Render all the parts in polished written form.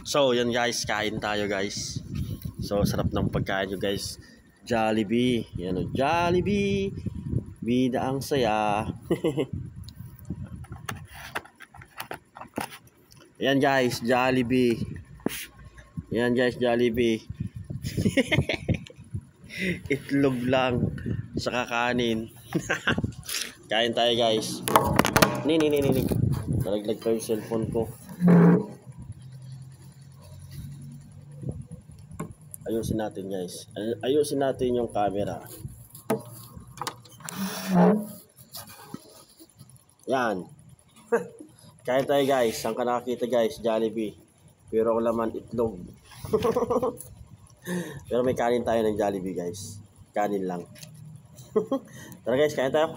So, yan guys, kain tayo guys. So, sarap ng pagkain nyo guys. Jollibee. Yan o, Jollibee. Bida ang saya. Yan guys, Jollibee. Yan guys, Jollibee. Itlog lang sa kakanin. Kain tayo guys. Ni. Nalaglag pa yung cellphone ko. Ayusin natin guys. Ayusin natin yung camera. Yan. Kain tayo guys. Saan ka nakakita guys? Jollibee. Pero ang laman itlog. Pero may kanin tayo ng Jollibee guys. Kanin lang. Tara guys, kain tayo.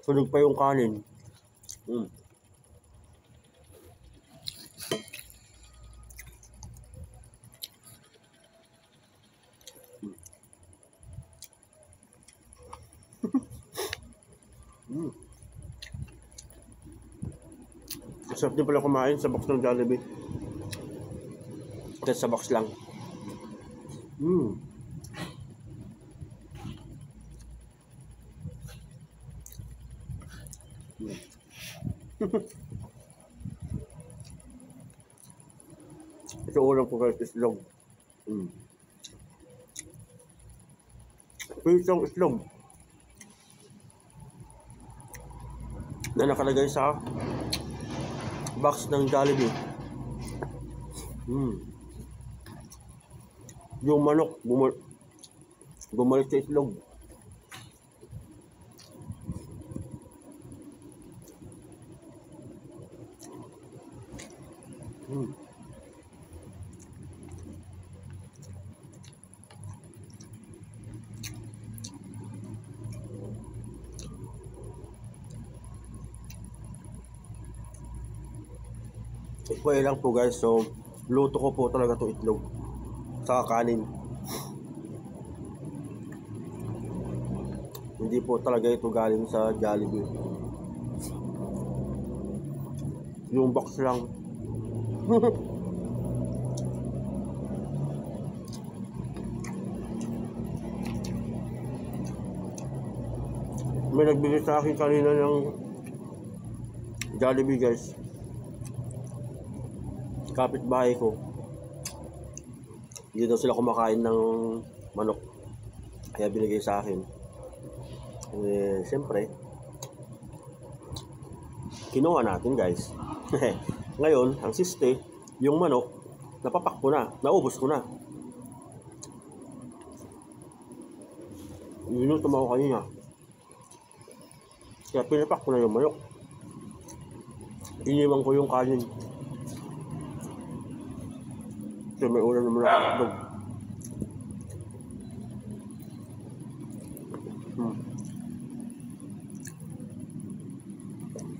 Sunog pa yung kanin. Sarap din pala kumain sa box ng Jollibee. Kasi sa box lang. Ito ulam ko guys, islog. Pisang islog. Na nakalagay sa box ng Jollibee. Yung manok bumalik sa itlog. Ipay lang po guys, so luto ko po talaga itong itlog sa kanin. Hindi po talaga ito galing sa Jollibee. Yung box lang. May nagbigay sa akin kanina ng Jollibee guys. Kapitbahay ko. Hindi daw sila kumakain ng manok. Kaya binigay sa akin. Eh, siyempre, kinuha natin guys. Ngayon, ang siste, yung manok, napapak ko na, naubos ko na. Minutom ako kanina. Kaya pinapak ko na yung manok. Iniwan ko yung kanin. Kasi may ulam naman ako itlog.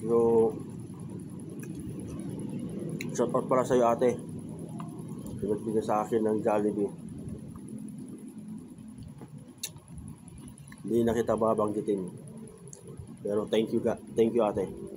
So, shout out pala sa'yo ate. Pinagbigay sa akin ng Jollibee. Hindi na kita babanggitin. Pero thank you ate.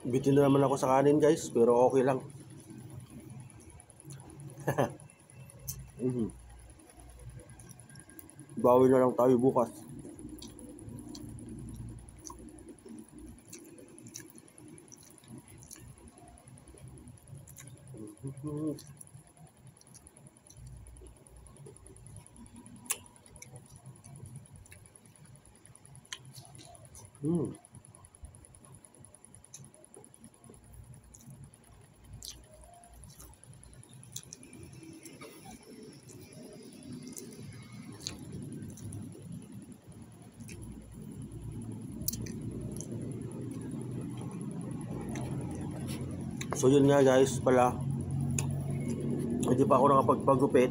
Bitin na naman ako sa kanin guys, pero okay lang. Bawi na lang tayo bukas. Hmm. So yun nga guys pala, hindi pa ako nakapagpagupit.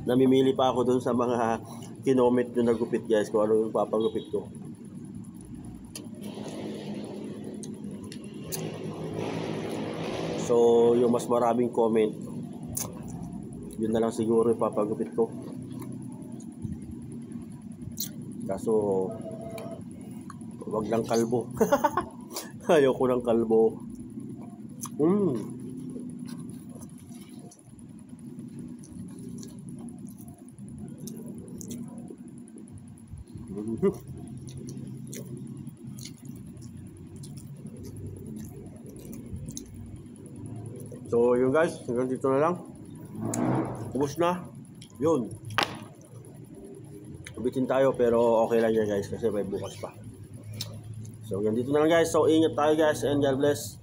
Namimili pa ako dun sa mga kinoment nyo na gupit guys kung ano yung papagupit ko. So yung mas maraming comment, yun na lang siguro yung papagupit ko. Kaso wag lang kalbo. Ayoko ng kalbo. So yun guys, hanggang dito na lang. Ubus na. Yun. Ubitin tayo pero okay lang yan guys kasi may bukas pa. So hanggang dito na lang guys. So ingat tayo guys and God bless.